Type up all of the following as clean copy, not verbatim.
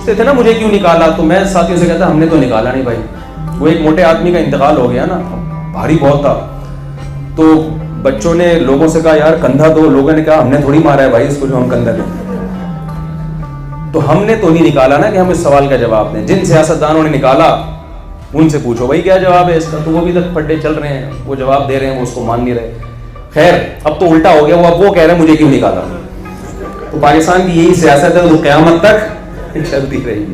پوچھتے تھے نا مجھے کیوں نکالا, تو میں ساتھیوں سے کہتا ہم نے تو نکالا نہیں بھائی. وہ ایک موٹے آدمی کا انتقال ہو گیا نا, بھاری بہت تھا, تو بچوں نے لوگوں سے کہا یار کندھا دو, لوگوں نے کہا ہم نے تھوڑی مارا ہے بھائی اس کو جو ہم کندھا دیں. تو ہم نے تو نہیں نکالا نا کہ ہم اس سوال کا جواب دیں. جن سیاستدانوں نے نکالا ان سے پوچھو بھائی کیا جواب ہے اس کا, تو وہ بھی تک پھڈے چل رہے ہیں, وہ جواب دے رہے ہیں, وہ اس کو مان نہیں رہے. خیر اب تو الٹا ہو گیا, وہ کہہ رہے ہیں مجھے کیوں نکالا. تو پاکستان کی یہی سیاست ہے, وہ قیامت تک چلتی رہے گی.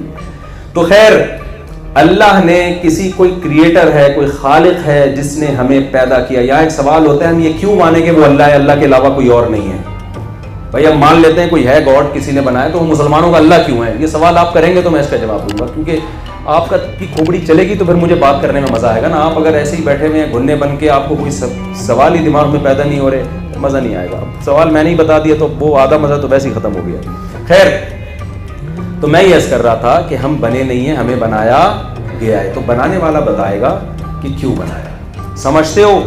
تو خیر اللہ نے کسی کوئی کریٹر ہے, کوئی خالق ہے جس نے ہمیں پیدا کیا. یہاں ایک سوال ہوتا ہے ہم یہ کیوں مانیں کہ وہ اللہ ہے, اللہ کے علاوہ کوئی اور نہیں ہے. بھائی ہم مان لیتے ہیں کوئی ہے گاڈ, کسی نے بنایا, تو مسلمانوں کا اللہ کیوں ہے؟ یہ سوال آپ کریں گے تو میں اس کا جواب دوں گا, کیونکہ آپ کی کھوپڑی چلے گی تو پھر مجھے بات کرنے میں مزہ آئے گا نا. آپ اگر ایسے ہی بیٹھے ہوئے ہیں گھننے بن کے, آپ کو کوئی سوال ہی دماغ میں پیدا نہیں ہو رہے, مزہ نہیں آئے گا. سوال میں نہیں بتا دیا تو وہ آدھا مزہ تو ویسے ہی ختم ہو گیا. خیر تو میں یہ عرض کر رہا تھا کہ ہم بنے نہیں ہیں, ہمیں بنایا گیا ہے. تو بنانے والا بتائے گا کہ کیوں بنایا. سمجھتے ہو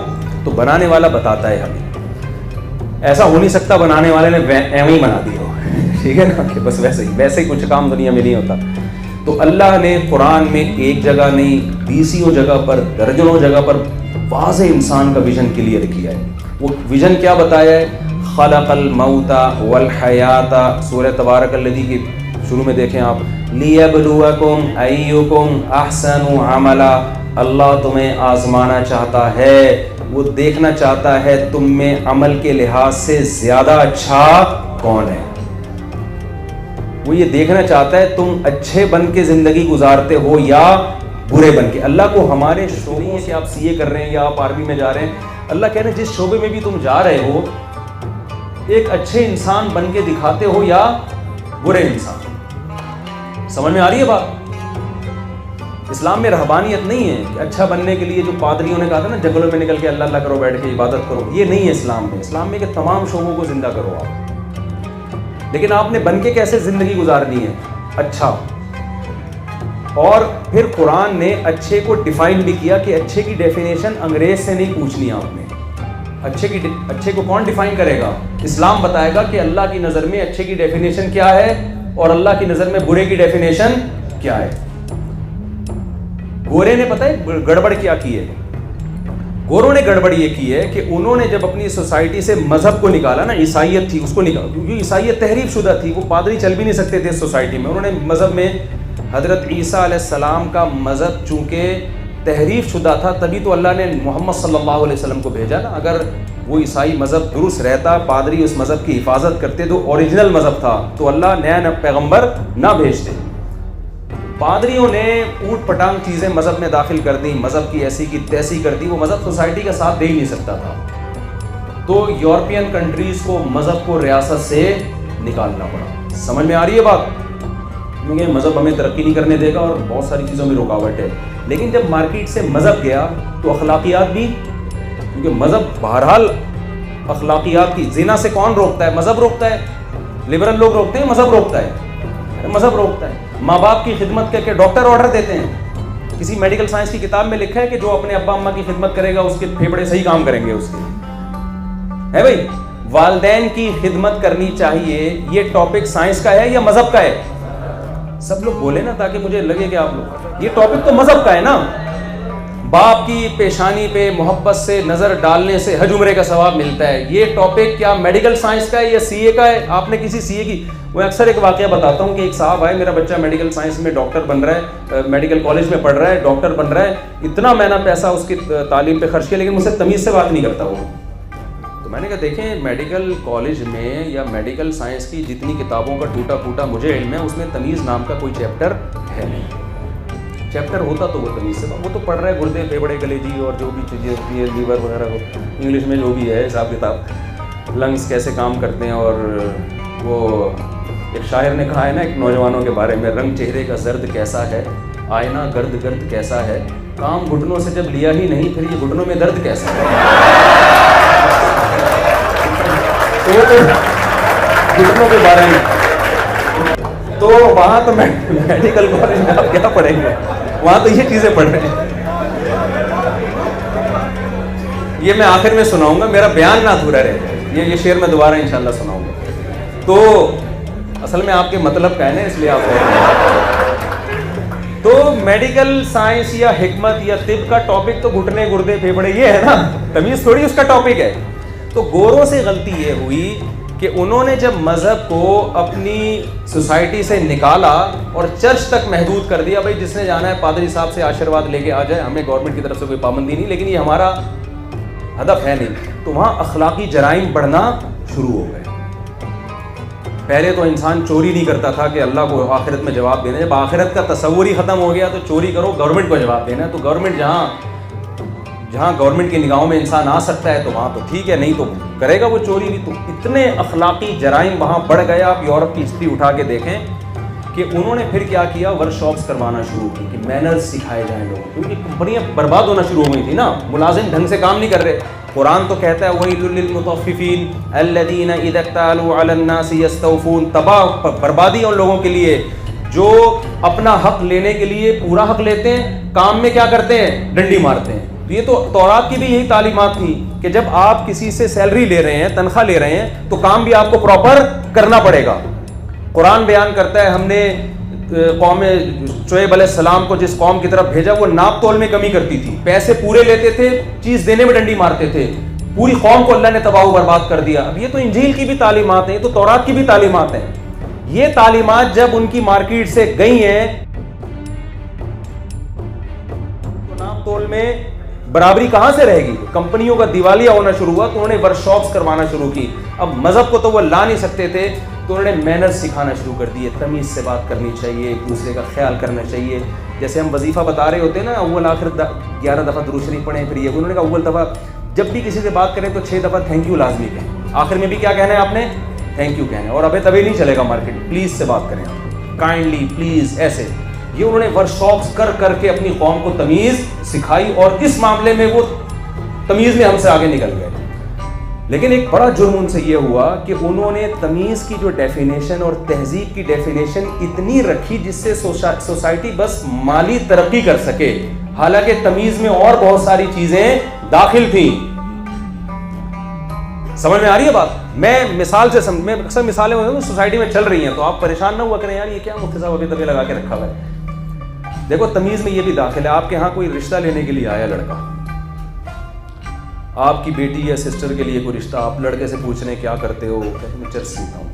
تو بنانے والا بتاتا ہے ہمیں. ایسا ہو نہیں سکتا بنانے والے نے ایویں ہی بنا دیا ہو, ٹھیک ہے نا, کہ بس ویسے ہی کچھ کام دنیا میں نہیں ہوتا. تو اللہ نے قرآن میں ایک جگہ نہیں, 20 جگہ پر, درجنوں جگہ پر واضح انسان کا ویژن کلیئر کیا ہے. وہ ویژن کیا بتایا ہے؟ خلق الموت والحیات, سورہ تبارک الذی کی شروع میں دیکھیں آپ, لیبلوکم ایکم احسن عملا, اللہ تمہیں آزمانا چاہتا ہے, وہ دیکھنا چاہتا ہے تم میں عمل کے لحاظ سے زیادہ اچھا کون ہے. وہ یہ دیکھنا چاہتا ہے تم اچھے بن کے زندگی گزارتے ہو یا برے بن کے. اللہ کو ہمارے شعبوں سے, آپ سی اے کر رہے ہیں یا آپ آرمی میں جا رہے ہیں, اللہ کہہ رہے ہیں جس شعبے میں بھی تم جا رہے ہو ایک اچھے انسان بن کے دکھاتے ہو یا برے انسان. سمجھ میں آ رہی ہے بات؟ اسلام میں رہبانیت نہیں ہے کہ اچھا بننے کے لیے جو پادریوں نے کہا تھا نا جنگلوں میں نکل کے اللہ اللہ کرو, بیٹھ کے عبادت کرو, یہ نہیں ہے اسلام میں. اسلام میں کہ تمام شعبوں کو زندہ کرو آپ, لیکن آپ نے بن کے کیسے زندگی گزارنی ہے؟ اچھا. اور پھر قرآن نے اچھے کو ڈیفائن بھی کیا کہ اچھے کی ڈیفینیشن انگریز سے نہیں پوچھنی آپ نے. اچھے کو کون ڈیفائن کرے گا؟ اسلام بتائے گا کہ اللہ کی نظر میں اچھے کی ڈیفینیشن کیا ہے اور اللہ کی نظر میں برے کی ڈیفینیشن کیا ہے. گورے نے پتہ ہے گڑبڑ کیا کی ہے؟ گوروں نے گڑبڑ یہ کی ہے کہ انہوں نے جب اپنی سوسائٹی سے مذہب کو نکالا نا, عیسائیت تھی اس کو نکالا, کیونکہ عیسائیت تحریف شدہ تھی, وہ پادری چل بھی نہیں سکتے تھے اس سوسائٹی میں. انہوں نے مذہب میں حضرت عیسیٰ علیہ السلام کا مذہب چونکہ تحریف شدہ تھا, تبھی تو اللہ نے محمد صلی اللہ علیہ وسلم کو بھیجا نا. اگر وہ عیسائی مذہب درست رہتا, پادری اس مذہب کی حفاظت کرتے, تو اوریجنل مذہب تھا, تو اللہ نیا پیغمبر نہ بھیجتے. پادریوں نے اوٹ پٹانگ چیزیں مذہب میں داخل کر دی, مذہب کی ایسی کی تیسی کر دی, وہ مذہب سوسائٹی کا ساتھ دے ہی نہیں سکتا تھا. تو یورپین کنٹریز کو مذہب کو ریاست سے نکالنا پڑا. سمجھ میں آ رہی ہے بات؟ کیونکہ مذہب ہمیں ترقی نہیں کرنے دے گا اور بہت ساری چیزوں میں رکاوٹ ہے. لیکن جب مارکیٹ سے مذہب گیا تو اخلاقیات بھی, کیونکہ مذہب بہرحال اخلاقیات کی, زنا سے کون روکتا ہے؟ مذہب روکتا ہے. لبرل لوگ روکتے ہیں, مذہب روکتا ہے, مذہب روکتا ہے. ماں باپ کی خدمت کر کے ڈاکٹر آرڈر دیتے ہیں. کسی میڈیکل سائنس کی کتاب میں لکھا ہے کہ جو اپنے ابا اماں کی خدمت کرے گا اس کے پھیپھڑے صحیح کام کریں گے اس کے, ہے بھائی. والدین کی خدمت کرنی چاہیے, یہ ٹاپک سائنس کا ہے یا مذہب کا ہے؟ سب لوگ بولے نا تاکہ مجھے لگے کہ آپ لوگ, یہ ٹاپک تو مذہب کا ہے نا. باپ کی پیشانی پہ محبت سے نظر ڈالنے سے حج عمرے کا ثواب ملتا ہے. یہ ٹاپک کیا میڈیکل سائنس کا ہے یا سی اے کا ہے؟ آپ نے کسی سی اے کی, میں اکثر ایک واقعہ بتاتا ہوں کہ ایک صاحب آئے, میرا بچہ میڈیکل سائنس میں ڈاکٹر بن رہا ہے, میڈیکل کالج میں پڑھ رہا ہے, ڈاکٹر بن رہا ہے, اتنا میں نے پیسہ اس کی تعلیم پہ خرچ کیا, لیکن مجھ سے تمیز سے بات نہیں کرتا وہ. تو میں نے کہا دیکھیں میڈیکل کالج میں یا میڈیکل سائنس کی جتنی کتابوں کا ٹوٹا پھوٹا مجھے علم ہے, اس میں تمیز نام کا کوئی چیپٹر ہے نہیں. چیپٹر ہوتا تو وہ تمیز سے, وہ تو پڑھ رہا ہے گردے پھیپھڑے کلیجی اور جو بھی چیزیں ہوتی ہے, لیور وغیرہ, انگلش میں جو بھی ہے حساب کتاب, لنگس کیسے کام کرتے ہیں. اور وہ ایک شاعر نے کہا ہے نا ایک نوجوانوں کے بارے میں, رنگ چہرے کا زرد کیسا ہے, آئینہ گرد گرد کیسا ہے, کام گھٹنوں سے جب لیا ہی نہیں پھر یہ گھٹنوں میں درد کیسا ہے. تو وہ تو گھٹنوں کے بارے میں, تو وہاں تو میڈیکل کالج میں آپ کیا پڑھیں گے, وہاں تو یہ چیزیں پڑھ رہے ہیں. یہ میں آخر میں سناؤں گا, میرا بیان نہ ادھورا رہے, یہ شعر میں دوبارہ انشاءاللہ سناؤں گا. تو اصل میں آپ کے مطلب کا ہے نا, اس لیے آپ میڈیکل سائنس یا حکمت یا طب کا ٹاپک تو گھٹنے گردے پھیپڑے یہ ہے نا, تمیز تھوڑی اس کا ٹاپک ہے. تو گوروں سے غلطی یہ ہوئی کہ انہوں نے جب مذہب کو اپنی سوسائٹی سے نکالا اور چرچ تک محدود کر دیا, بھائی جس نے جانا ہے پادری صاحب سے آشیرواد لے کے آ جائے, ہمیں گورنمنٹ کی طرف سے کوئی پابندی نہیں, لیکن یہ ہمارا ہدف ہے نہیں. تو وہاں اخلاقی جرائم بڑھنا شروع ہو گئے. پہلے تو انسان چوری نہیں کرتا تھا کہ اللہ کو آخرت میں جواب دینا, جب آخرت کا تصور ہی ختم ہو گیا تو چوری کرو, گورنمنٹ کو جواب دینا ہے. تو گورنمنٹ جہاں گورنمنٹ کی نگاہوں میں انسان آ سکتا ہے تو وہاں تو ٹھیک ہے, نہیں تو کرے گا وہ چوری بھی. تو اتنے اخلاقی جرائم وہاں بڑھ گئے. آپ یورپ کی ہسٹری اٹھا کے دیکھیں کہ انہوں نے پھر کیا کیا, ورک شاپس کروانا شروع کی کہ مینرز سکھائے جائیں لوگوں کو, کیونکہ کمپنیاں برباد ہونا شروع ہو گئی تھی نا, ملازم ڈھنگ سے کام نہیں کر رہے. قرآن تو کہتا ہے وَيْلٌ لِّلْمُطَفِّفِينَ الَّذِينَ إِذَا اكْتَالُوا عَلَى النَّاسِ يَسْتَوْفُونَ. تباہ بربادی ان لوگوں کے لیے جو اپنا حق لینے کے لیے پورا حق لیتے ہیں, کام میں کیا کرتے ہیں, ڈنڈی مارتے ہیں. یہ تو تورات کی بھی یہی تعلیمات تھی کہ جب آپ کسی سے سیلری لے رہے ہیں, تنخواہ لے رہے ہیں, تو کام بھی آپ کو پراپر کرنا پڑے گا. قرآن بیان کرتا ہے ہم نے قوم شعیب علیہ السلام کو جس قوم کی طرف بھیجا وہ ناپ تول میں کمی کرتی تھی, پیسے پورے لیتے تھے, چیز دینے میں ڈنڈی مارتے تھے, پوری قوم کو اللہ نے تباہ و برباد کر دیا. اب یہ تو انجیل کی بھی تعلیمات ہیں, یہ تو تورات کی بھی تعلیمات ہیں. یہ تعلیمات جب ان کی مارکیٹ سے گئی ہیں تو ناپ تول میں برابری کہاں سے رہے گی. کمپنیوں کا دیوالیہ ہونا شروع ہوا تو انہوں نے ورک شاپس کروانا شروع کی. اب مذہب کو تو وہ لا نہیں سکتے تھے تو انہوں نے مینرز سکھانا شروع کر دیے. تمیز سے بات کرنی چاہیے, ایک دوسرے کا خیال کرنا چاہیے. جیسے ہم وظیفہ بتا رہے ہوتے ہیں نا, اول آخر 11 دفعہ درود شریف پڑھیں, پھر یہ انہوں نے کہا اول دفعہ جب بھی کسی سے بات کریں تو 6 دفعہ تھینک یو لازمی کہیں. آخر میں بھی کیا کہنا ہے آپ نے, تھینک یو کہنا ہے. اور ابھی تبھی نہیں چلے گا مارکیٹ, پلیز سے بات کریں, کائنڈلی, پلیز, ایسے. یہ انہوں نے ورک شاپس کر کے اپنی قوم کو تمیز سکھائی اور اس معاملے میں وہ تمیز میں ہم سے آگے نکل گئے. لیکن ایک بڑا جرم ان سے یہ ہوا کہ انہوں نے تمیز کی جو ڈیفینیشن اور تہذیب کی ڈیفینیشن اتنی رکھی جس سے سوسائٹی بس مالی ترقی کر سکے, حالانکہ تمیز میں اور بہت ساری چیزیں داخل تھیں. سمجھ میں آ رہی ہے بات؟ میں مثال سے میں اکثر مثالیں سوسائٹی میں چل رہی ہیں تو آپ پریشان نہ ہوا کریں یار یہ کیا مفتی صاحب ابھی تبھی لگا کے رکھا ہوا ہے. دیکھو تمیز میں یہ بھی داخل ہے. آپ کے ہاں کوئی رشتہ لینے کے لیے آیا لڑکا, آپ کی بیٹی یا سسٹر کے لیے کوئی رشتہ, آپ لڑکے سے پوچھ رہے ہیں کیا کرتے ہو, میں چرچ سیکھتا ہوں.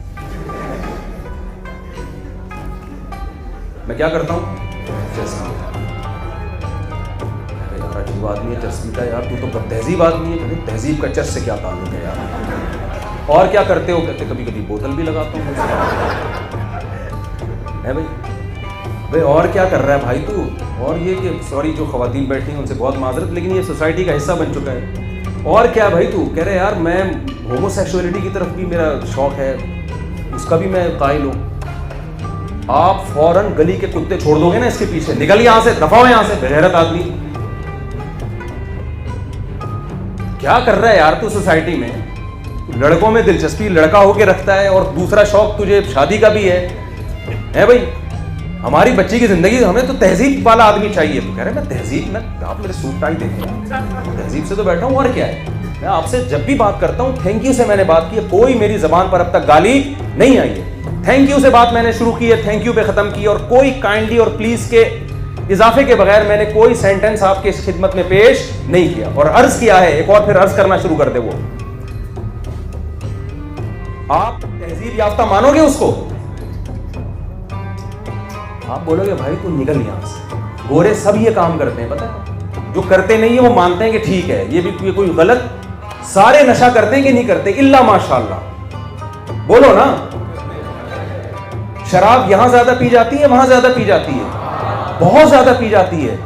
میں کیا کرتا ہوں, چرچ سیکھتا ہوں. یار عجیب آدمی ہے, چرچ سیکھتا ہے, یار تو تہذیب آدمی ہے. تہذیب کا چرچ سے کیا تعلق ہے یار. اور کیا کرتے ہو, کہتے کبھی کبھی بوتل بھی لگاتا ہوں. ہے بھائی اور کیا کر رہا ہے بھائی تو. اور یہ کہ سوری جو خواتین بیٹھی ہیں ان سے بہت معذرت, لیکن یہ سوسائٹی کا حصہ بن چکا ہے. اور کیا بھائی تو, کہہ رہے یار میں ہومو سیکشولیٹی کی طرف بھی میرا شوق ہے, اس کا بھی میں قائل ہوں. آپ فوراً گلی کے کتے چھوڑ دو گے نا اس کے پیچھے, نکل یہاں سے, دفع ہو یہاں سے, بغیرت آدمی. کیا کر رہا ہے یار تو سوسائٹی میں. لڑکوں میں دلچسپی لڑکا ہو کے رکھتا ہے اور دوسرا شوق تجھے شادی کا بھی ہے بھائی. ہماری بچی کی زندگی, ہمیں تو تہذیب والا آدمی چاہیے. تو کہہ رہے میں تہذیب میں, آپ میرے سوٹ ٹائی دیکھیں, تہذیب سے تو بیٹھا ہوں. اور کیا ہے, میں آپ سے جب بھی بات کرتا ہوں تھینک یو سے میں نے بات کی ہے. کوئی میری زبان پر اب تک گالی نہیں آئی ہے. تھینک یو سے بات میں نے شروع کی ہے, تھینک یو پہ ختم کی, اور کوئی کائنڈلی اور پلیز کے اضافے کے بغیر میں نے کوئی سینٹنس آپ کے اس خدمت میں پیش نہیں کیا. اور عرض کیا ہے, ایک اور پھر عرض کرنا شروع کر دے. وہ آپ تہذیب یافتہ مانو گے اس کو, آپ بولو گے بھائی تو نکل یہاں سے. گورے سب یہ کام کرتے ہیں, پتہ ہے, جو کرتے نہیں ہیں وہ مانتے ہیں کہ ٹھیک ہے یہ بھی کوئی غلط. سارے نشہ کرتے ہیں کہ نہیں کرتے, الا ماشاءاللہ, بولو نا. شراب یہاں زیادہ پی جاتی ہے, وہاں زیادہ پی جاتی ہے, بہت زیادہ پی جاتی ہے.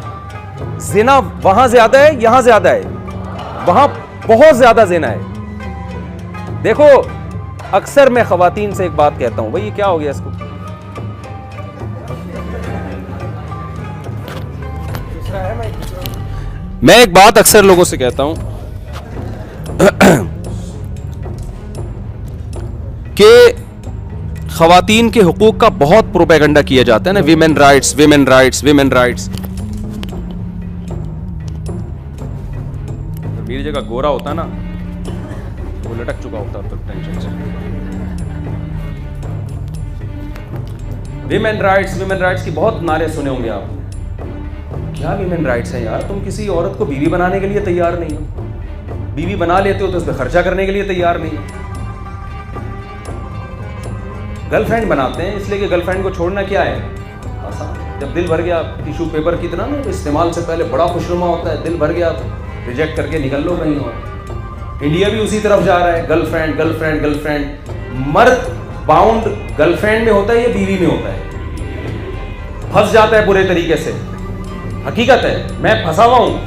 زنا وہاں زیادہ ہے, یہاں زیادہ ہے, وہاں بہت زیادہ زنا ہے. دیکھو اکثر میں خواتین سے ایک بات کہتا ہوں, بھائی یہ کیا ہو گیا اس کو, میں ایک بات اکثر لوگوں سے کہتا ہوں کہ خواتین کے حقوق کا بہت پروپیگنڈا کیا جاتا ہے نا, women rights, women rights, women rights. میری جگہ گورا ہوتا نا وہ لٹک چکا ہوتا تو ٹینشن سے. ویمن رائٹس, ویمن رائٹس کی بہت نعرے سنے ہوں گے آپ. کیا ویمن رائٹس ہیں یار؟ تم کسی عورت کو بیوی بنانے کے لیے تیار نہیں ہو, بیوی بنا لیتے ہو تو اس پہ خرچہ کرنے کے لیے تیار نہیں ہو. گرل فرینڈ بناتے ہیں اس لیے کہ گرل فرینڈ کو چھوڑنا کیا ہے آسان. جب دل بھر گیا, ٹیشو پیپر کی طرح نا استعمال سے پہلے بڑا خوشنما ہوتا ہے, دل بھر گیا تو ریجیکٹ کر کے نکل لو کہیں اور. انڈیا بھی اسی طرف جا رہا ہے, girl friend girl friend girl friend. مرد باؤنڈ گرل فرینڈ میں ہوتا ہے یا بیوی میں ہوتا ہے؟ پھنس جاتا ہے برے طریقے سے. حقیقت ہے, میں پھنسا ہوا ہوں.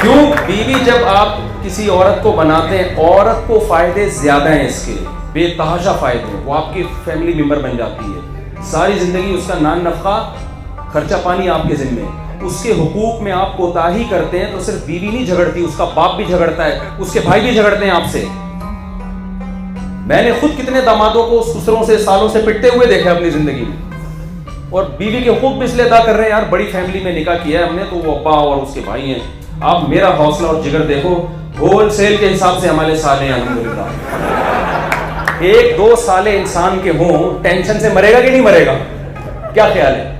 کیوں؟ بیوی جب آپ کسی عورت کو بناتے ہیں, عورت کو فائدے زیادہ ہیں اس کے, بے تحاشا فائدے ہیں. وہ آپ کی فیملی ممبر بن جاتی ہے, ساری زندگی اس کا نان نفقہ خرچہ پانی آپ کے ذمہ. اس کے حقوق میں آپ کوتاہی کرتے ہیں تو صرف بیوی نہیں جھگڑتی, اس کا باپ بھی جھگڑتا ہے, اس کے بھائی بھی جھگڑتے ہیں آپ سے. میں نے خود کتنے دامادوں کو سسروں سے سالوں سے پٹتے ہوئے دیکھا اپنی زندگی میں, اور بیوی کے حقوق بھی اس لیے ادا کر رہے ہیں, یار بڑی فیملی میں نکاح کیا ہے ہم نے تو وہ ابا اور اس کے بھائی ہیں. آپ میرا حوصلہ اور جگر دیکھو, ہول سیل کے حساب سے ہمارے سالے ہیں الحمدللہ. 1-2 سالے انسان کے ہوں, ٹینشن سے مرے گا کہ نہیں مرے گا؟ کیا خیال ہے؟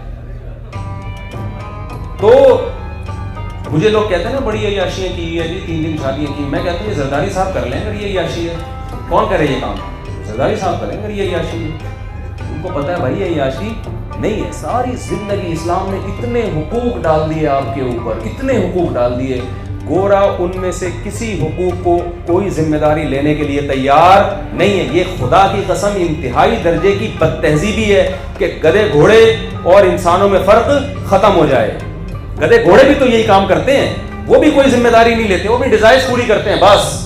تو مجھے لوگ کہتے ہیں نا بڑی عیاشیاں کی ہے جی, 3 دن شادیاں کی. میں کہتا ہوں یہ زرداری صاحب کر لیں اگر یہ عیاشی ہے. کون کرے یہ کام؟ زرداری صاحب کریں اگر یہ عیاشی ہے. ان کو پتا ہے بھائی یہ عیاشی نہیں ہے. ساری زندگی اسلام نے اتنے حقوق ڈال دیے آپ کے اوپر, اتنے حقوق ڈال دیے, گورا ان میں سے کسی حقوق کو کوئی ذمہ داری لینے کے لیے تیار نہیں ہے. یہ خدا کی قسم انتہائی درجے کی بد تہذیبی ہے کہ گدھے گھوڑے اور انسانوں میں فرق ختم ہو جائے. گدھے گھوڑے بھی تو یہی کام کرتے ہیں, وہ بھی کوئی ذمہ داری نہیں لیتے, وہ بھی ڈیزائرز پوری کرتے ہیں بس.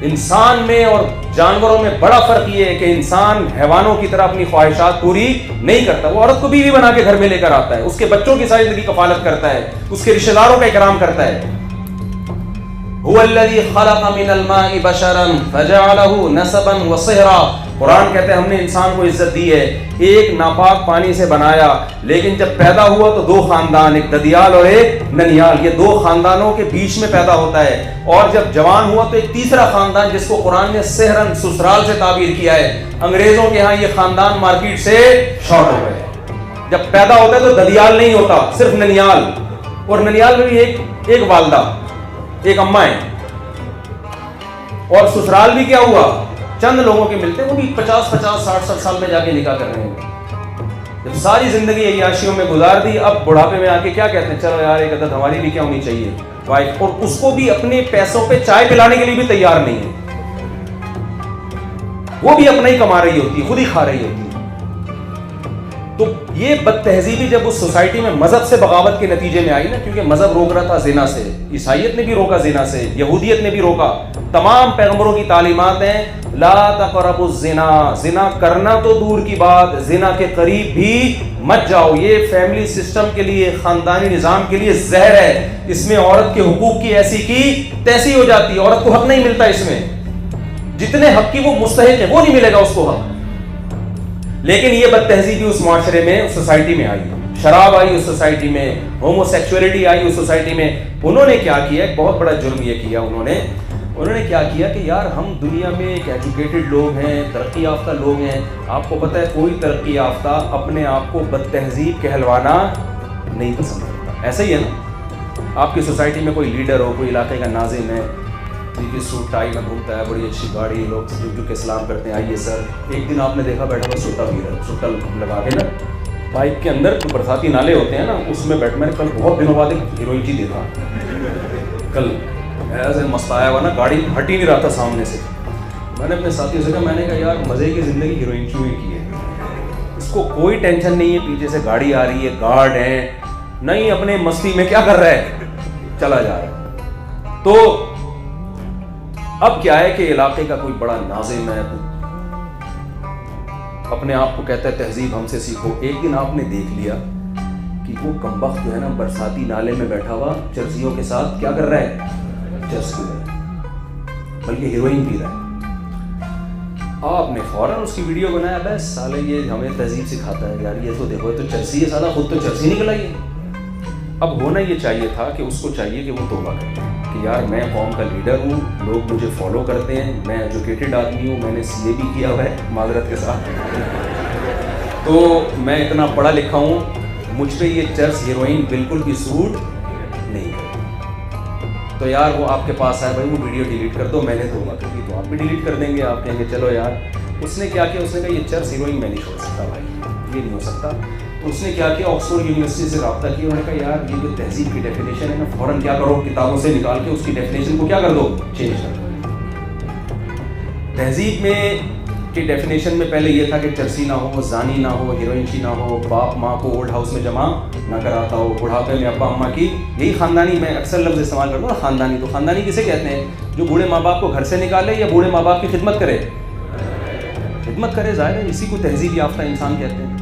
انسان میں اور جانوروں میں بڑا فرق یہ ہے کہ انسان حیوانوں کی طرح اپنی خواہشات پوری نہیں کرتا. وہ عورت کو بیوی بنا کے گھر میں لے کر آتا ہے, اس کے بچوں کی ساری زندگی کفالت کرتا ہے, اس کے رشتہ داروں کا اکرام کرتا ہے. هو الذی خلق من الماء بشرا فجعله نسبا وصهرا. قرآن کہتے ہیں ہم نے انسان کو عزت دی ہے, ایک ناپاک پانی سے بنایا, لیکن جب پیدا ہوا تو 2 خاندان, ایک ددیال اور ایک ننیال, یہ 2 خاندانوں کے بیچ میں پیدا ہوتا ہے. اور جب جوان ہوا تو ایک تیسرا خاندان جس کو قرآن نے سحرن سسرال سے تعبیر کیا ہے. انگریزوں کے ہاں یہ خاندان مارکیٹ سے شارٹ ہو گئے. جب پیدا ہوتا ہے تو ددیال نہیں ہوتا, صرف ننیال, اور ننیال میں بھی ایک والدہ, ایک اماں ہے. اور سسرال بھی کیا ہوا, چند لوگوں کے ملتے ہیں, وہ بھی 50-50 60 سال میں جا کے نکاح کر رہے ہیں. جب ساری زندگی عیاشیوں میں گزار دی, اب بڑھاپے میں آ کے کیا کہتے ہیں, چلو یار ایک عدد ہماری بھی کیا ہونی چاہیے وائف, اور اس کو بھی اپنے پیسوں پہ چائے پلانے کے لیے بھی تیار نہیں ہے. وہ بھی اپنا ہی کما رہی ہوتی ہے, خود ہی کھا رہی ہوتی ہے. تو یہ بد تہذیبی جب اس سوسائٹی میں مذہب سے بغاوت کے نتیجے میں آئی نا, کیونکہ مذہب روک رہا تھا زنا سے, عیسائیت نے بھی روکا زنا سے, یہودیت نے بھی روکا. تمام پیغمبروں کی تعلیمات ہیں لا تقربوا الزنا, زنا کرنا تو دور کی بات, زنا کے قریب بھی مت جاؤ. یہ فیملی سسٹم کے لیے, خاندانی نظام کے لیے زہر ہے. اس میں عورت کے حقوق کی ایسی کی تیسی ہو جاتی ہے, عورت کو حق نہیں ملتا اس میں, جتنے حق کی وہ مستحق ہے وہ نہیں ملے گا اس کو حق. لیکن یہ بد تہذیبی اس معاشرے میں, اس سوسائٹی میں آئی, شراب آئی اس سوسائٹی میں, ہومو سیکسولیٹی آئی اس سوسائٹی میں. انہوں نے کیا کیا, ایک بہت بڑا جرم یہ کیا انہوں نے کیا کیا کہ یار ہم دنیا میں ایک ایجوکیٹڈ لوگ ہیں, ترقی یافتہ لوگ ہیں. آپ کو پتہ ہے کوئی ترقی یافتہ اپنے آپ کو بد تہذیب کہلوانا نہیں پسند کرتا. ایسا ہی ہے نا, آپ کی سوسائٹی میں کوئی لیڈر ہو, کوئی علاقے کا ناظم ہے, سوٹ ٹائی میں گھومتا ہے, بڑی اچھی گاڑی, لوگ جو کہ سلام کرتے ہیں آئیے سر. ایک دن آپ نے دیکھا بیٹھا ہوا سوٹا پی رہا, سوٹا لگا کے نا بائک کے اندر, جو برساتی نالے ہوتے ہیں نا اس میں بیٹھ. میں نے کل بہت دنوں بعد ایک ہیروئن جی دیکھا, کل ایسے مست آیا ہوا نا, گاڑی ہٹ ہی نہیں رہا تھا سامنے سے. میں نے اپنے ساتھیوں سے کہا, میں نے کہا یار مزے کی زندگی ہیروئن کیوں ہی کی ہے, اس کو کوئی ٹینشن نہیں ہے, پیچھے سے گاڑی آ رہی ہے, گارڈ ہیں, نہیں اپنے مستی میں کیا کر رہا ہے, چلا جا رہا ہے. تو اب کیا ہے کہ علاقے کا کوئی بڑا ناظم ہے, اپنے آپ کو کہتا ہے تہذیب ہم سے سیکھو. ایک دن آپ نے دیکھ لیا کہ وہ کمبخت جو ہے نا برساتی نالے میں بیٹھا ہوا چرسیوں کے ساتھ کیا کر رہا ہے, چرس پی رہا ہے, بلکہ ہیروئن پی رہا ہے. آپ نے فوراً اس کی ویڈیو بنایا, بس سالے یہ ہمیں تہذیب سکھاتا ہے یار, یہ تو دیکھو یہ تو چرسی ہے, سالہ خود تو چرسی نکل آئی ہے. اب ہونا یہ چاہیے تھا کہ اس کو چاہیے کہ وہ توبہ کرے کہ یار میں قوم کا لیڈر ہوں, لوگ مجھے فالو کرتے ہیں, میں ایجوکیٹڈ آدمی ہوں, میں نے CA بھی کیا ہوا ہے معذرت کے ساتھ, تو میں اتنا پڑھا لکھا ہوں, مجھ پہ یہ چرس ہیروئن بالکل بھی سوٹ نہیں کرتی. تو یار وہ آپ کے پاس آئے, بھائی وہ ویڈیو ڈیلیٹ کر دو, میں نے تو کی تو آپ بھی ڈیلیٹ کر دیں گے. آپ کہیں گے چلو یار, اس نے کیا کیا, اس نے کہا یہ چرس ہیروئن میں نہیں چھوڑ سکتا بھائی, یہ نہیں ہو سکتا. تو اس نے کیا کیا, آکسفورڈ یونیورسٹی سے رابطہ کیا, انہوں نے کہا یار یہ جو تہذیب کی ڈیفینیشن ہے نا, فوراً کیا کرو, کتابوں سے نکال کے اس کی ڈیفینیشن کو کیا کر دو, چینج کر دو. تہذیب میں کی ڈیفینیشن میں پہلے یہ تھا کہ چرسی نہ ہو, زانی نہ ہو, ہیروئنچی نہ ہو, باپ ماں کو اولڈ ہاؤس میں جمع نہ کراتا ہو, بڑھاپے میں ابا اماں کی, یہی خاندانی, میں اکثر لفظ استعمال کرتا ہوں خاندانی. تو خاندانی کسے کہتے ہیں, جو بوڑھے ماں باپ کو گھر سے نکالے یا بوڑھے ماں باپ کی خدمت کرے, خدمت کرے, ظاہر ہے اسی کو تہذیب یافتہ انسان کہتے ہیں.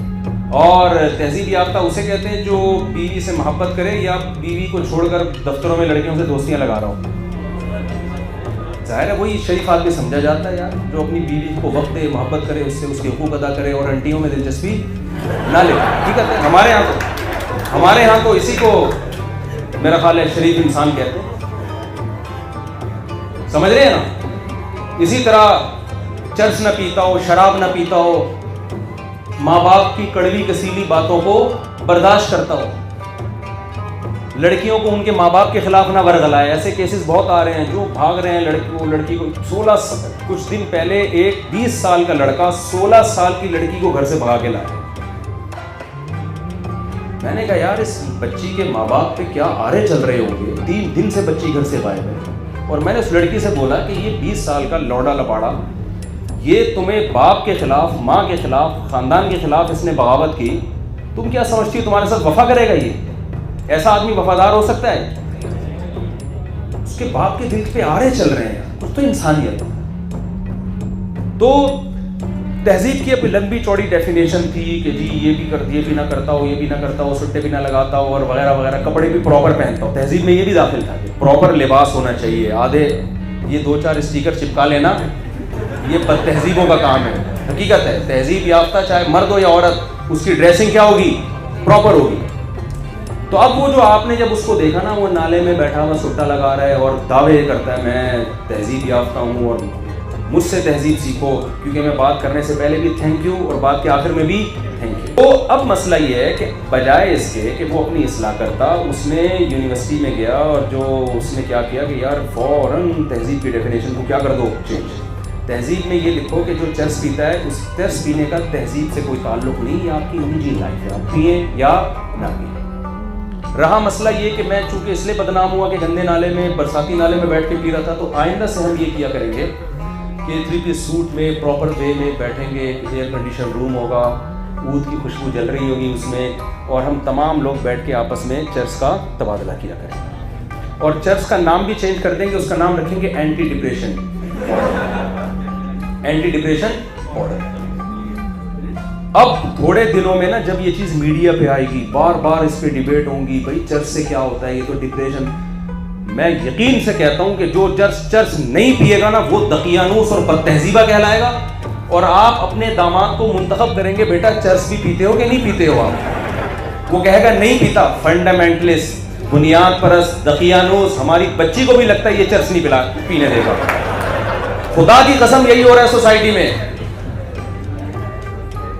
اور تہذیب یافتہ اسے کہتے ہیں جو بیوی سے محبت کرے یا بیوی کو چھوڑ کر دفتروں میں لڑکیوں سے دوستیاں لگا رہا ہو. ظاہر ہے وہی شریف آدمی سمجھا جاتا ہے یار, جو اپنی بیوی کو وقت دے, محبت کرے اس سے, اس کے حقوق ادا کرے اور انٹیوں میں دلچسپی نہ لے. ٹھیک ہے, ہمارے یہاں تو اسی کو میرا خیال ہے شریف انسان کہتے ہیں. سمجھ رہے ہیں نا. اسی طرح چرس نہ پیتا ہو, شراب نہ پیتا ہو, ماں باپ کی کڑوی کسیلی باتوں کو برداشت کرتا ہو, لڑکیوں کو ان کے ماں باپ کے خلاف نہ ورغلائے. ایسے کیسز بہت آ رہے ہیں جو بھاگ رہے ہیں لڑکی کو 16 کچھ دن پہلے ایک 20 سال کا لڑکا 16 سال کی لڑکی کو گھر سے بھگا کے لایا. میں نے کہا یار اس بچی کے ماں باپ پہ کیا آرے چل رہے ہوں گے, 3 دن سے بچی گھر سے غائب ہے. اور میں نے اس لڑکی سے بولا کہ یہ 20 سال کا لوڈا لپاڑا, یہ تمہیں باپ کے خلاف, ماں کے خلاف, خاندان کے خلاف اس نے بغاوت کی, تم کیا سمجھتی ہو تمہارے ساتھ وفا کرے گا؟ یہ ایسا آدمی وفادار ہو سکتا ہے؟ اس کے باپ کے دل پہ آرے چل رہے ہیں, کچھ تو انسانیت. تو تہذیب کی اب لمبی چوڑی ڈیفینیشن تھی کہ جی یہ بھی نہ کرتا ہو, یہ بھی نہ کرتا ہو, سٹے بھی نہ لگاتا ہو اور وغیرہ وغیرہ, کپڑے بھی پراپر پہنتا ہو. تہذیب میں یہ بھی داخل تھا کہ پراپر لباس ہونا چاہیے. آدھے یہ 2-4 اسٹیکر چپکا لینا یہ بد تہذیبوں کا کام ہے. حقیقت ہے تہذیب یافتہ چاہے مرد ہو یا عورت, اس کی ڈریسنگ کیا ہوگی, پراپر ہوگی. تو اب وہ جو آپ نے جب اس کو دیکھا نا, وہ نالے میں بیٹھا ہوا سٹا لگا رہا ہے اور دعوے کرتا ہے میں تہذیب یافتہ ہوں اور مجھ سے تہذیب سیکھو, کیونکہ میں بات کرنے سے پہلے بھی تھینک یو اور بات کے آخر میں بھی تھینک یو. تو اب مسئلہ یہ ہے کہ بجائے اس کے کہ وہ اپنی اصلاح کرتا, اس نے یونیورسٹی میں گیا اور جو اس نے کیا کیا کہ یار فوراً تہذیب کی ڈیفینیشن کو کیا کر دو, چینج. تہذیب میں یہ لکھو کہ جو چرس پیتا ہے اس چرس پینے کا تہذیب سے کوئی تعلق نہیں, یہ آپ کی نجی لائف ہے, آپ پئیں یا نہ پئیں. رہا مسئلہ یہ کہ میں چونکہ اس لیے بدنام ہوا کہ گندے نالے میں, برساتی نالے میں بیٹھ کے پی رہا تھا, تو آئندہ سے ہم یہ کیا کریں گے کہ 3 پیس سوٹ میں پراپر وے میں بیٹھیں گے, ایئر کنڈیشن روم ہوگا, عود کی خوشبو جل رہی ہوگی اس میں, اور ہم تمام لوگ بیٹھ کے آپس میں چرس کا تبادلہ کیا کریں گے. اور چرس کا نام بھی چینج کر دیں گے, اس کا نام رکھیں گے anti depression, anti depression order. اب تھوڑے دنوں میں نا جب یہ چیز میڈیا پہ آئے گی, بار بار اس پہ ڈیبیٹ ہوں گی, بھائی چرس سے کیا ہوتا ہے, یہ تو ڈپریشن. میں یقین سے کہتا ہوں کہ جو چرس نہیں پیے گا نا وہ دقیانوس اور بد تہذیبہ کہلائے گا, اور آپ اپنے داماد کو منتخب کریں گے بیٹا چرس بھی پیتے ہو کہ نہیں پیتے ہو آپ, وہ کہے گا نہیں پیتا, فنڈامنٹلسٹ, بنیاد پرست, دقیانوس. ہماری بچی کو بھی لگتا ہے یہ چرس نہیں پینے دے گا. خدا کی قسم یہی ہو رہا ہے سوسائٹی میں.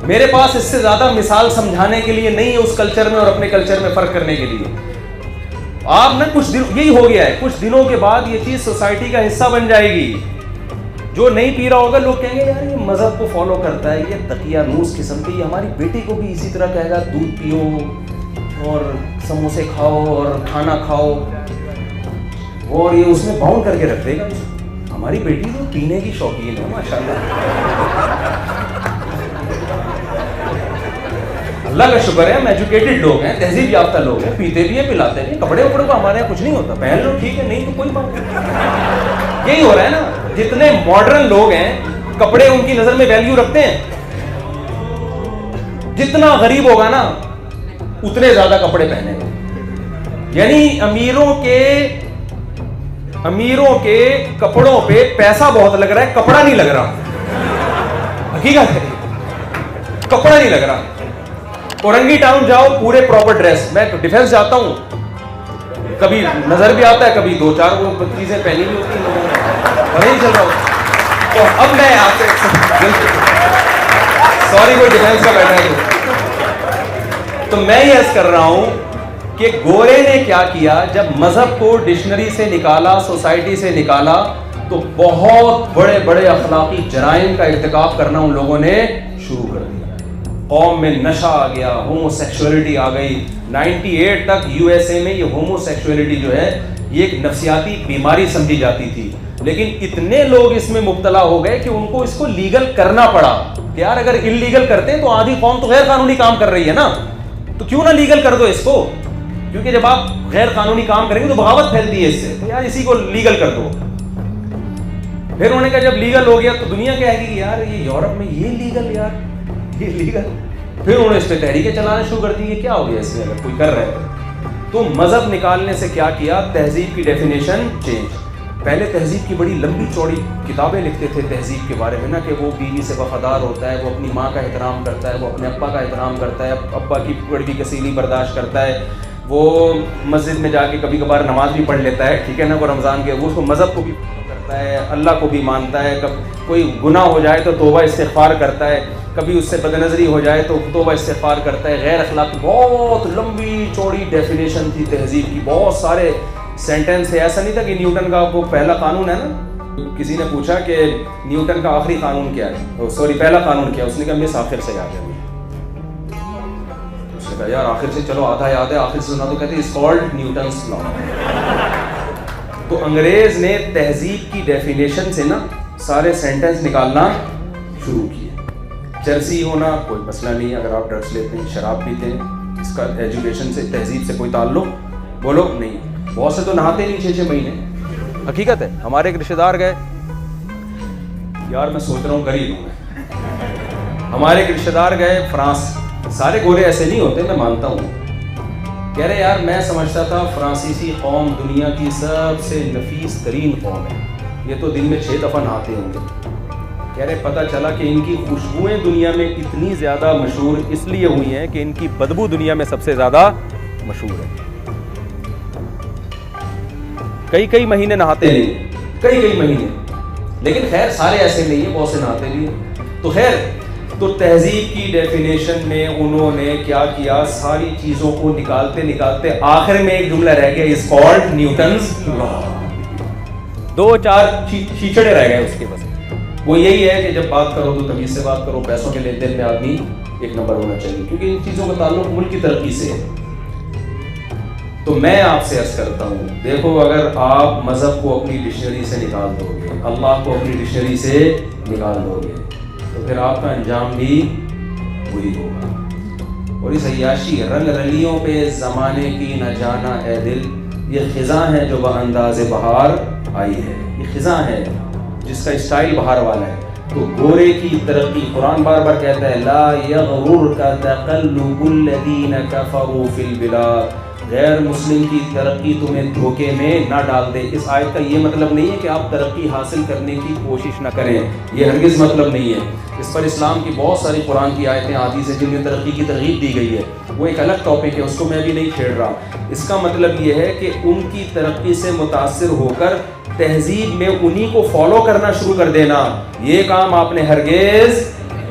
میرے پاس اس سے زیادہ مثال سمجھانے کے لیے نہیں ہے اس کلچر میں اور اپنے کلچر میں فرق کرنے کے لیے. آپ نے کچھ دن یہی ہو گیا ہے, کچھ دنوں کے بعد یہ چیز سوسائٹی کا حصہ بن جائے گی. جو نہیں پی رہا ہوگا لوگ کہیں گے یار یہ مذہب کو فالو کرتا ہے, یہ دقیانوس قسم کی, یہ ہماری بیٹی کو بھی اسی طرح کہے گا دودھ پیو اور سموسے کھاؤ اور کھانا کھاؤ, اور یہ اس میں باؤنڈ کر کے رکھ دے گا. ہماری بیٹی تو پینے کی شوقین ہے ماشاءاللہ. اللہ کا شکر ہے ہم ایجوکیٹڈ لوگ ہیں, تہذیب یافتہ لوگ ہیں, پیتے بھی ہیں پلاتے بھی. کپڑے وپڑے کو ہمارے یہاں کچھ نہیں ہوتا, پہن لو ٹھیک ہے, نہیں تو کوئی بات نہیں. یہی ہو رہا ہے نا, جتنے ماڈرن لوگ ہیں کپڑے ان کی نظر میں ویلیو رکھتے ہیں. جتنا غریب ہوگا نا اتنے زیادہ کپڑے پہنے گا. یعنی امیروں کے کپڑوں پہ پیسہ بہت لگ رہا ہے, کپڑا نہیں لگ رہا. حقیقت ہے کپڑا نہیں لگ رہا. اورنگی ٹاؤن جاؤ پورے پراپر ڈریس, میں ڈیفینس جاتا ہوں, کبھی نظر بھی آتا ہے, کبھی 2-4 وہ چیزیں پہنی بھی ہوتی ہیں, پتہ نہیں چل رہا ہوتا. تو اب میں آپ سے سوری کوئی ڈیفینس کا بیٹھا ہے. تو میں یہ عرض کر رہا ہوں کہ گورے نے کیا کیا، جب مذہب کو ڈکشنری سے نکالا، سوسائٹی سے نکالا، تو بہت بڑے بڑے اخلاقی جرائم کا ارتکاب کرنا ان لوگوں نے شروع کر دیا۔ قوم میں نشہ آ گیا، ہومو سیکشولیٹی آ گئی۔ 98 تک یو ایس اے میں یہ ہومو سیکشولیٹی جو ہے یہ ایک نفسیاتی بیماری سمجھی جاتی تھی، لیکن اتنے لوگ اس میں مبتلا ہو گئے کہ ان کو اس کو لیگل کرنا پڑا کہ یار اگر انلیگل کرتے ہیں تو آدھی قوم تو غیر قانونی کام کر رہی ہے نا، تو کیوں نہ لیگل کر دو اس کو، کیونکہ جب آپ غیر قانونی کام کریں گے تو بغاوت پھیلتی ہے اس سے، تو یار اسی کو لیگل کر دو۔ پھر انہوں نے کہا جب لیگل ہو گیا تو دنیا کہے گی کہ یار یہ یورپ میں یہ لیگل، یار یہ لیگل۔ پھر انہوں نے اس پہ تحریکیں چلانا شروع کر دی کہ کیا ہو گیا اس میں اگر کوئی کر رہے ہیں۔ تو مذہب نکالنے سے کیا کیا، تہذیب کی ڈیفینیشن چینج۔ پہلے تہذیب کی بڑی لمبی چوڑی کتابیں لکھتے تھے تہذیب کے بارے میں نا، کہ وہ بیوی سے وفادار ہوتا ہے، وہ اپنی ماں کا احترام کرتا ہے، وہ اپنے ابا کا احترام کرتا ہے، ابا کی کڑوی کسیلی برداشت کرتا ہے، وہ مسجد میں جا کے کبھی کبھار نماز بھی پڑھ لیتا ہے، ٹھیک ہے نا، وہ رمضان کے وہ اس کو مذہب کو بھی کرتا ہے، اللہ کو بھی مانتا ہے، کوئی گناہ ہو جائے تو توبہ استغفار کرتا ہے، کبھی اس سے بدنظری ہو جائے تو توبہ استغفار کرتا ہے، غیر اخلاقی۔ بہت لمبی چوڑی ڈیفینیشن تھی تہذیب کی، بہت سارے سینٹنس ہے۔ ایسا نہیں تھا کہ نیوٹن کا وہ پہلا قانون ہے نا، کسی نے پوچھا کہ نیوٹن کا آخری قانون کیا ہے، سوری پہلا قانون کیا ہے، اس نے کہا مس آخر سے یاد ہے۔ اس نے کہا یار آخر سے چلو آدھا یاد ہے، آخر سے سنا تو کہتے it's called Newton's law۔ تو انگریز نے تہذیب کی ڈیفینیشن سے نا سارے سینٹنس نکالنا شروع کیے۔ چرسی ہونا کوئی مسئلہ نہیں ہے، اگر آپ ڈرگس لیتے ہیں، شراب پیتے ہیں، اس کا ایجوکیشن سے تہذیب سے کوئی تعلق بولو نہیں۔ بہت سے تو نہاتے نہیں 6 مہینے، حقیقت ہے۔ ہمارے ایک رشتے دار گئے، یار میں سوچ رہا ہوں غریب ہوں میں، ہمارے ایک رشتے دار گئے فرانس، سارے گورے ایسے نہیں ہوتے میں مانتا ہوں، کہہ رہے یار میں سمجھتا تھا فرانسیسی قوم دنیا کی سب سے نفیس ترین قوم ہے، یہ تو دن میں 6 دفعہ نہاتے ہوں گے۔ کہہ رہے پتہ چلا کہ ان کی خوشبوئیں دنیا میں اتنی زیادہ مشہور اس لیے ہوئی ہیں کہ ان کی بدبو دنیا میں سب سے زیادہ مشہور ہے۔ کئی مہینے نہاتے نہیں، کئی مہینے، لیکن خیر سارے ایسے نہیں ہیں، بہت سے نہاتے بھی ہیں۔ تو خیر تو تہذیب کی ڈیفینیشن میں انہوں نے کیا کیا، ساری چیزوں کو نکالتے نکالتے آخر میں ایک جملہ رہ گیا is called Newton's law۔ 2-4 چھیچڑے رہ گئے اس کے بس، وہ یہی ہے کہ جب بات کرو تو تمیز سے بات کرو، پیسوں کے لین دین میں آدمی ایک نمبر ہونا چاہیے، کیونکہ ان چیزوں کا تعلق ملک کی ترقی سے ہے۔ تو میں آپ سے عرض کرتا ہوں، دیکھو اگر آپ مذہب کو اپنی ڈکشنری سے نکال دو گے، اللہ کو اپنی ڈکشنری سے نکال دو گے، تو پھر آپ کا انجام بھی وہی ہوگا۔ اور اس عیاشی رنگ رلیوں پہ زمانے کی نہ جانا اے دل، یہ خزاں ہے جو بانداز بہار آئی ہے، یہ خزاں ہے جس کا اسٹائل بہار والا ہے۔ تو گورے کی ترقی، قرآن بار بار کہتا ہے لا یغررک تقلب الذین کفروا فی البلاد، غیر مسلم کی ترقی تمہیں دھوکے میں نہ ڈال دے۔ اس آیت کا یہ مطلب نہیں ہے کہ آپ ترقی حاصل کرنے کی کوشش نہ کریں، یہ ہرگز مطلب نہیں ہے۔ اس پر اسلام کی بہت ساری قرآن کی آیتیں حدیث ہیں جن میں ترقی کی ترغیب دی گئی ہے، وہ ایک الگ ٹاپک ہے، اس کو میں بھی نہیں چھیڑ رہا۔ اس کا مطلب یہ ہے کہ ان کی ترقی سے متاثر ہو کر تہذیب میں انہی کو فالو کرنا شروع کر دینا، یہ کام آپ نے ہرگز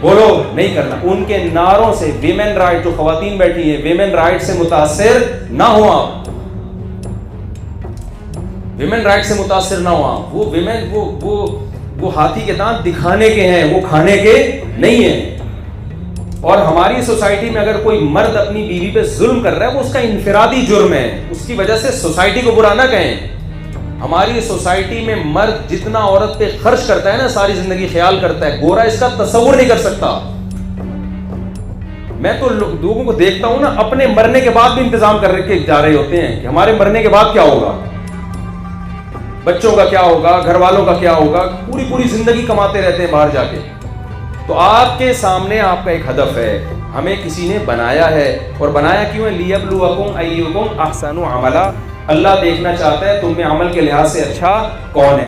بولو نہیں کرنا۔ ان کے نعروں سے ویمن رائٹ، جو خواتین بیٹھی ہیں ویمن رائٹ سے متاثر نہ ہو آپ، ویمن رائٹ سے متاثر نہ ہو آپ۔ وہ ویمن وہ ہاتھی کے دانت دکھانے کے ہیں، وہ کھانے کے نہیں ہیں۔ اور ہماری سوسائٹی میں اگر کوئی مرد اپنی بیوی پہ ظلم کر رہا ہے وہ اس کا انفرادی جرم ہے، اس کی وجہ سے سوسائٹی کو برا نہ کہیں۔ ہماری سوسائٹی میں مرد جتنا عورت پہ خرچ کرتا ہے نا ساری زندگی، خیال کرتا ہے، گورا اس کا تصور نہیں کر سکتا۔ میں تو لوگوں کو دیکھتا ہوں نا اپنے مرنے کے بعد بھی انتظام کر کے جا رہے ہوتے ہیں کہ ہمارے مرنے کے بعد کیا ہوگا، بچوں کا کیا ہوگا، گھر والوں کا کیا ہوگا، پوری زندگی کماتے رہتے ہیں باہر جا کے۔ تو آپ کے سامنے آپ کا ایک ہدف ہے، ہمیں کسی نے بنایا ہے، اور بنایا کیوں ہے؟ لیبلوکم ایکم احسن عملا، اللہ دیکھنا چاہتا ہے تم میں عمل کے لحاظ سے اچھا کون ہے۔